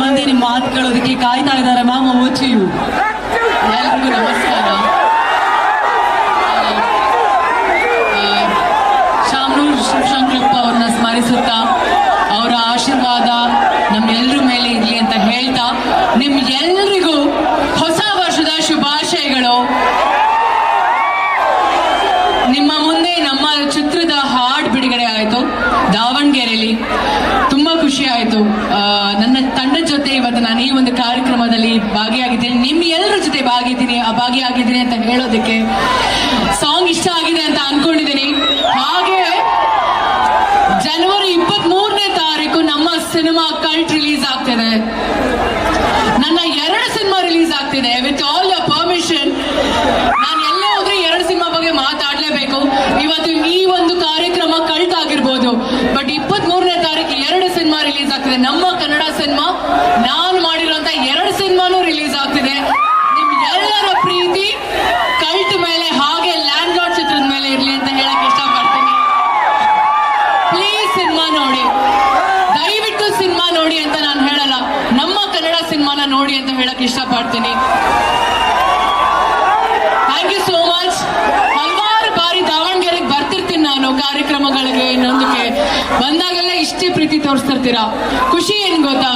ಮುಂದೆ ನಿಮ್ಮ ಮಾತು ಕೇಳೋದಕ್ಕೆ ಕಾಯ್ತಾ ಇದ್ದಾರೆ ಮ್ಯಾಮ್. ಓಚು ಎಲ್ರಿಗೂ ನಮಸ್ಕಾರ. ಶಾಮನೂರು ಶಿವಶಂಕರಪ್ಪ ಅವ್ರನ್ನ ಸ್ಮರಿಸುತ್ತಾ ಅವರ ಆಶೀರ್ವಾದ ನಮ್ಮೆಲ್ಲರ ಮೇಲೆ ಇರಲಿ ಅಂತ ಹೇಳ್ತಾ, ನಿಮ್ಗೆಲ್ರಿಗೂ ಹೊಸ ವರ್ಷದ ಶುಭಾಶಯಗಳು. ನಿಮ್ಮ ಮುಂದೆ ನಮ್ಮ ಚಿತ್ರದ ಹಾಡ್ ಬಿಡುಗಡೆ ಆಯಿತು ದಾವಣಗೆರೆಯಲ್ಲಿ. ತುಂಬಾ ಖುಷಿ ಆಯಿತು. ನನ್ನ ತಂಡದ ಜೊತೆ ಇವತ್ತು ನಾನು ಈ ಒಂದು ಕಾರ್ಯಕ್ರಮದಲ್ಲಿ ಭಾಗಿಯಾಗಿದ್ದೀನಿ, ನಿಮ್ ಎಲ್ಲರ ಜೊತೆ ಭಾಗಿಯಾಗಿದ್ದೀನಿ ಅಂತ ಹೇಳೋದಕ್ಕೆ. ಸಾಂಗ್ ಇಷ್ಟ ಆಗಿದೆ ಅಂತ ಅನ್ಕೊಂಡಿದ್ದೀನಿ. ಹಾಗೆ ಜನವರಿ 23ನೇ ತಾರೀಕು ನಮ್ಮ ಸಿನಿಮಾ ಕಲ್ಟ್ ರಿಲೀಸ್ ಆಗ್ತಿದೆ. ನನ್ನ 2 ಸಿನಿಮಾ ರಿಲೀಸ್ ಆಗ್ತಿದೆ. ವಿತ್ ಆಲ್ ಯೋರ್ ಪರ್ಮಿಷನ್ ನಾನು ಎಲ್ಲೇ ಹೋದ್ರೆ 2 ಸಿನಿಮಾ ಬಗ್ಗೆ ಮಾತಾಡ್ಲೇಬೇಕು. ಇವತ್ತು ಈ ಒಂದು ಕಾರ್ಯಕ್ರಮ ಕಲ್ಟ್ ಆಗಿರ್ಬೋದು, ಬಟ್ 23ನೇ ತಾರೀಕು 2 ಸಿನಿಮಾ ರಿಲೀಸ್ ಆಗ್ತಿದೆ. ನಮ್ಮ ಕನ್ನಡ ಸಿನಿಮಾ, ನಾನು ಮಾಡಿರುವಂತ 2 ಸಿನಿಮಾನು ರಿಲೀಸ್ ಆಗ್ತಿದೆ. ನಿಮ್ ಎಲ್ಲರ ಪ್ರೀತಿ ಕಲ್ಟ್ ಮೇಲೆ ಹಾಗೆ ಲ್ಯಾಂಡ್ ಲಾರ್ಡ್ ಚಿತ್ರದ ಮೇಲೆ ಇರ್ಲಿ ಅಂತ ಹೇಳಕ್ ಇಷ್ಟಪಡ್ತೀನಿ. ಪ್ಲೀಸ್ ಸಿನಿಮಾ ನೋಡಿ, ದಯವಿಟ್ಟು ಸಿನಿಮಾ ನೋಡಿ ಅಂತ ನಾನು ಹೇಳಲ್ಲ, ನಮ್ಮ ಕನ್ನಡ ಸಿನಿಮಾನ ನೋಡಿ ಅಂತ ಹೇಳಕ್ ಇಷ್ಟಪಡ್ತೀನಿ. Thank you so much. ಹಲವಾರು ಬಾರಿ ದಾವಣಗೆರೆಗೆ ಬರ್ತಿರ್ತೀನಿ ನಾನು ಕಾರ್ಯಕ್ರಮಗಳಿಗೆ. ಇನ್ನೊಂದಕ್ಕೆ ಬಂದಾಗೆಲ್ಲ ಇಷ್ಟೇ ಪ್ರೀತಿ ತೋರಿಸ್ತಿರ್ತೀರಾ. ಖುಷಿ ಏನ್ ಗೊತ್ತಾ,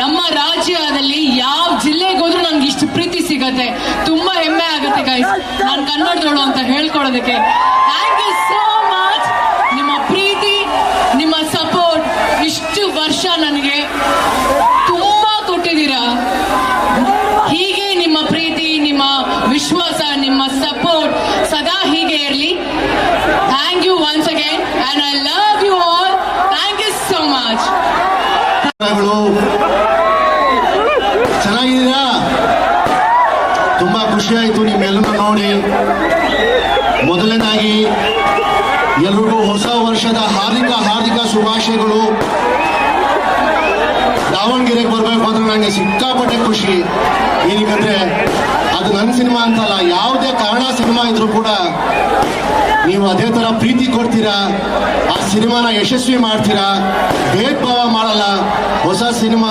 ನಮ್ಮ ರಾಜ್ಯದಲ್ಲಿ ಯಾವ ಜಿಲ್ಲೆಗೆ ಹೋದ್ರೂ ನನ್ಗೆ ಇಷ್ಟು ಪ್ರೀತಿ ಸಿಗತ್ತೆ. ತುಂಬಾ ಹೆಮ್ಮೆ ಆಗುತ್ತೆ ಗೈಸ್, ನಾನು ಕನ್ನಡದೋಳು ಅಂತ ಹೇಳ್ಕೊಳ್ಳೋದಕ್ಕೆ. Thank you so much. ನಿಮ್ಮ ಪ್ರೀತಿ, ನಿಮ್ಮ ಸಪೋರ್ಟ್ ಇಷ್ಟು ವರ್ಷ ನನಗೆ ತುಂಬಾ ಕೊಟ್ಟಿದ್ದೀರಾ. ಹೀಗೆ ನಿಮ್ಮ ಪ್ರೀತಿ, ನಿಮ್ಮ ವಿಶ್ವಾಸ, ನಿಮ್ಮ ಸಪೋರ್ಟ್ ಸದಾ ಹೀಗೆ ಇರಲಿ. Thank you once again and I love you all. Thank you so much. ಚೆನ್ನಾಗಿದ್ದೀರಾ? ತುಂಬಾ ಖುಷಿ ಆಯ್ತು ನಿಮ್ಮೆಲ್ಲರೂ ನೋಡಿ. ಮೊದಲನೇದಾಗಿ ಎಲ್ರಿಗೂ ಹೊಸ ವರ್ಷದ ಹಾರ್ದಿಕ ಶುಭಾಶಯಗಳು. ದಾವಣಗೆರೆಗೆ ಬರಬೇಕು ಅಂದ್ರೆ ನನಗೆ ಸಿಕ್ಕಾಪಟ್ಟೆ ಖುಷಿ. ಏನಕ್ಕಂದ್ರೆ ಅದು ನನ್ನ ಸಿನಿಮಾ ಅಂತಲ್ಲ, ಯಾವುದೇ ಕಾರಣ ಸಿನಿಮಾ ಇದ್ರೂ ಕೂಡ ನೀವು ಅದೇ ತರ ಪ್ರೀತಿ ಕೊಡ್ತೀರಾ, ಆ ಸಿನಿಮಾನ ಯಶಸ್ವಿ ಮಾಡ್ತೀರಾ, ಭೇದ ಭಾವ ಮಾಡಲ್ಲ. ಹೊಸ ಸಿನಿಮಾ,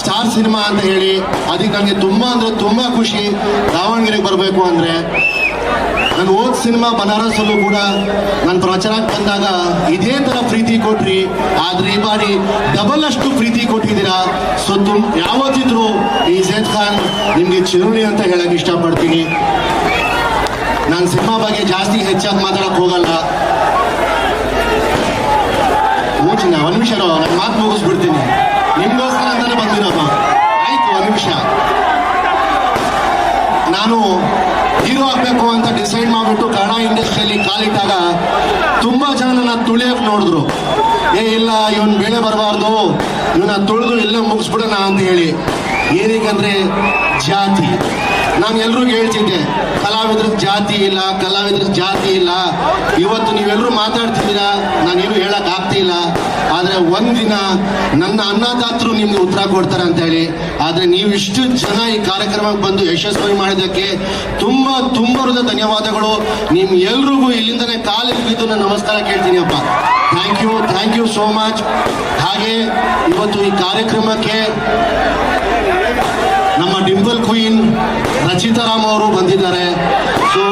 ಸ್ಟಾರ್ ಸಿನಿಮಾ ಅಂತ ಹೇಳಿ ಅದಕ್ಕೆ ನನಗೆ ತುಂಬಾ ಅಂದ್ರೆ ತುಂಬಾ ಖುಷಿ. ದಾವಣಗೆರೆಗೆ ಬರಬೇಕು ಅಂದ್ರೆ ನಾನು ಹೋದ ಸಿನಿಮಾ ಬನಾರಸಲ್ಲೂ ಕೂಡ ನಾನು ಪ್ರಚಾರಕ್ಕೆ ಬಂದಾಗ ಇದೇ ತರ ಪ್ರೀತಿ ಕೊಟ್ರಿ, ಆದ್ರೆ ಈ ಬಾರಿ ಡಬಲ್ ಅಷ್ಟು ಪ್ರೀತಿ ಕೊಟ್ಟಿದ್ದೀರಾ. ಸೊ ಯಾವತ್ತಿದ್ರು ಈ ಝೈದ್ ಖಾನ್ ನಿಮ್ಗೆ ಚಿರುಣಿ ಅಂತ ಹೇಳಕ್ ಇಷ್ಟಪಡ್ತೀನಿ. ನಾನು ಸಿನಿಮಾ ಬಗ್ಗೆ ಜಾಸ್ತಿ ಹೆಚ್ಚಾಗಿ ಮಾತಾಡಕ್ ಹೋಗಲ್ಲ. ಮೂಚಿನ ಒಂದ್ ನಿಮಿಷ ನಾನು ಮಾತು ಮುಗಿಸ್ಬಿಡ್ತೀನಿ. ನಿಮ್ಗೋಸ್ಕರ ಅಂತಾನೆ ಬಂದಿರೋದು. ಆಯ್ತು, ಒಂದ್ ನಿಮಿಷ. ನಾನು ಹೀರೋ ಆಗ್ಬೇಕು ಅಂತ ಡಿಸೈಡ್ ಮಾಡ್ಬಿಟ್ಟು ಕನ್ನಡ ಇಂಡಸ್ಟ್ರಿಯಲ್ಲಿ ಕಾಲಿಟ್ಟಾಗ ತುಂಬಾ ಜನ ನನ್ನ ತುಳಿಯಕ್ ನೋಡಿದ್ರು. ಇಲ್ಲ ಇವನ್ ಬೇಳೆ ಬರಬಾರ್ದು, ಇವನ್ನ ತುಳಿದು ಇಲ್ಲೇ ಮುಗಿಸ್ಬಿಡೋಣ ಅಂತ ಹೇಳಿ. ಏನಕ್ಕಂದ್ರೆ ಜಾತಿ. ನಾನು ಎಲ್ರಿಗೂ ಹೇಳ್ತಿದ್ದೆ, ಕಲಾವಿದ್ರಿಗೆ ಜಾತಿ ಇಲ್ಲ. ಇವತ್ತು ನೀವೆಲ್ಲರೂ ಮಾತಾಡ್ತಿದ್ದೀರಾ, ನಾನೇನು ಹೇಳಕ್ ಆಗ್ತಿಲ್ಲ. ಆದ್ರೆ ಒಂದಿನ ನನ್ನ ಅನ್ನದಾತರು ನಿಮ್ಗೆ ಉತ್ತರ ಕೊಡ್ತಾರೆ ಅಂತ ಹೇಳಿ. ಆದ್ರೆ ನೀವಿಷ್ಟು ಜನ ಈ ಕಾರ್ಯಕ್ರಮಕ್ಕೆ ಬಂದು ಯಶಸ್ವಿ ಮಾಡಿದ್ದಕ್ಕೆ ತುಂಬಾ ಹೃದಯ ಧನ್ಯವಾದಗಳು. ನಿಮ್ ಎಲ್ರಿಗೂ ಇಲ್ಲಿಂದನೇ ಕಾಲಿಗೆ ಬಿದ್ದು ನಾನು ನಮಸ್ಕಾರ ಕೇಳ್ತೀನಿ ಅಪ್ಪ. Thank you so much. ಹಾಗೆ ಇವತ್ತು ಈ ಕಾರ್ಯಕ್ರಮಕ್ಕೆ ನಮ್ಮ ಡಿಂಪಲ್ ಕ್ವೀನ್ ರಚಿತಾ ರಾಮ್ ಅವರು ಬಂದಿದ್ದಾರೆ. ಸೊ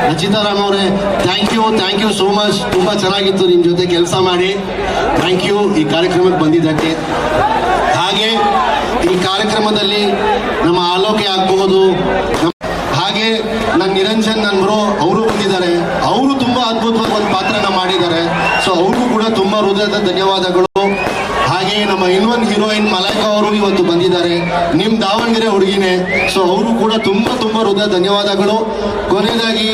ರಚಿತಾ ರಾಮ್ ಅವರೇ, ಥ್ಯಾಂಕ್ ಯು ಸೋ ಮಚ್. ತುಂಬಾ ಚೆನ್ನಾಗಿತ್ತು ನಿಮ್ಮ ಜೊತೆ ಕೆಲಸ ಮಾಡಿ. ಥ್ಯಾಂಕ್ ಯು ಈ ಕಾರ್ಯಕ್ರಮಕ್ಕೆ ಬಂದಿದ್ದಕ್ಕೆ. ಹಾಗೆ ಈ ಕಾರ್ಯಕ್ರಮದಲ್ಲಿ ನಮ್ಮ ಆಲೋಕೆ ಆಗಬಹುದು, ಹಾಗೆ ನನ್ನ ನಿರಂಜನ್, ನನ್ನ ಬ್ರೋ ಅವರು ಬಂದಿದ್ದಾರೆ. ಅವರು ತುಂಬಾ ಅದ್ಭುತವಾದ ಒಂದು ಪಾತ್ರನ ಮಾಡಿದ್ದಾರೆ. ಸೊ ಅವ್ರಿಗೂ ಕೂಡ ತುಂಬಾ ಹೃದಯದ ಧನ್ಯವಾದಗಳು. ಹಾಗೆ ನಮ್ಮ ಇನ್ನೊಂದು ಹೀರೋಯಿನ್ ಮಲೈಕಾ ಅವರು ಇವತ್ತು ಬಂದಿದ್ದಾರೆ, ನಿಮ್ ದಾವಣಗೆರೆ ಹುಡುಗಿನೇ. ಸೊ ಅವರು ಕೂಡ ತುಂಬಾ ಹೃದಯ ಧನ್ಯವಾದಗಳು. ಕೊನೆಯದಾಗಿ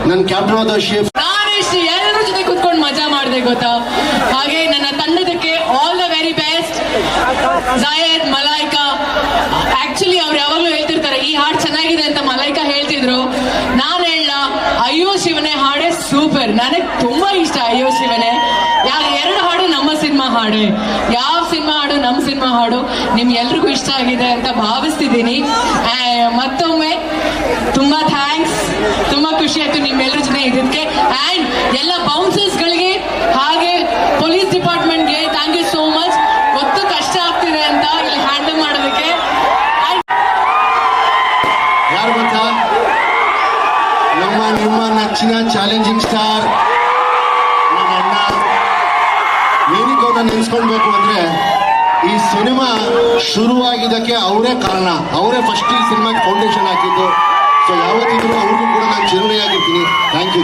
ನನ್ನ ಕ್ಯಾಪ್ಟನ್ ಆಫ್ ದ ಶಿಪ್ ಎಲ್ಲರ ಜೊತೆ ಕುತ್ಕೊಂಡು ಮಜಾ ಮಾಡಿದೆ ಗೊತ್ತಾ. ಹಾಗೆ ನನ್ನ ತಂಡದಕ್ಕೆ all the very best. Zayed, Malaika, actually ಅವ್ರು ಯಾವಾಗ್ಲೂ ಹೇಳ್ತಿರ್ತಾರೆ ಈ ಹಾಡು ಚೆನ್ನಾಗಿದೆ ಅಂತ. ಮಲೈಕಾ ಹೇಳ್ತಿದ್ರು, ನಾನು ಹೇಳ ಅಯ್ಯೋ ಶಿವನೇ ಹಾಡೇ ಸೂಪರ್. ನನಗೆ ತುಂಬಾ ಇಷ್ಟ ಅಯ್ಯೋ ಶಿವನೇ. 2 ಹಾಡು ನಮ್ಮ ಸಿನಿಮಾ ಹಾಡು. ಯಾವ ಸಿನಿಮಾ ಹಾಡು? ನಮ್ಮ ಸಿನಿಮಾ ಹಾಡು. ನಿಮ್ ಎಲ್ರಿಗೂ ಇಷ್ಟ ಆಗಿದೆ ಅಂತ ಭಾವಿಸ್ತಿದ್ದೀನಿ. ಮತ್ತೊಮ್ಮೆ ತುಂಬಾ ಥ್ಯಾಂಕ್ಸ್. ತುಂಬಾ ಖುಷಿ ಆಯ್ತು ನಿಮ್ಮೆಲ್ಲರ ಜೊತೆ ಇದಕ್ಕೆ. ಅಂಡ್ ಎಲ್ಲ ಬೌನ್ಸರ್ಸ್ ಗಳಿಗೆ ಹಾಗೆ ಪೊಲೀಸ್ ಡಿಪಾರ್ಟ್ಮೆಂಟ್ಗೆ ಥ್ಯಾಂಕ್ ಯು ಸೋ ಮಚ್. ಗೊತ್ತು ಕಷ್ಟ ಆಗ್ತಿದೆ ಅಂತ. ಹ್ಯಾಂಡಲ್ ಮಾಡೋದಕ್ಕೆ. ಯಾರು ಗೊತ್ತಾ? ನಿಮ್ಮ ನೆಚ್ಚಿನ ಚಾಲೆಂಜಿಂಗ್ ಸ್ಟಾರ್ ನಮ್ಮ ಅಣ್ಣ. ಏನಕ್ಕೆ ಅವ್ರನ್ನ ನೆನೆಸ್ಕೊಳ್ಬೇಕು ಅಂದ್ರೆ ಈ ಸಿನಿಮಾ ಶುರುವಾಗಿದ್ದಕ್ಕೆ ಅವರೇ ಕಾರಣ. ಅವರೇ ಫಸ್ಟ್ ಈ ಸಿನಿಮಾಗೆ ಫೌಂಡೇಶನ್ ಹಾಕಿದ್ದು. ಸೊ ಯಾವತ್ತಿದ್ರು ಅವ್ರಿಗೂ ಕೂಡ ನಾನು ಚಿರಋಣಿಯಾಗಿರ್ತೀನಿ. Thank you.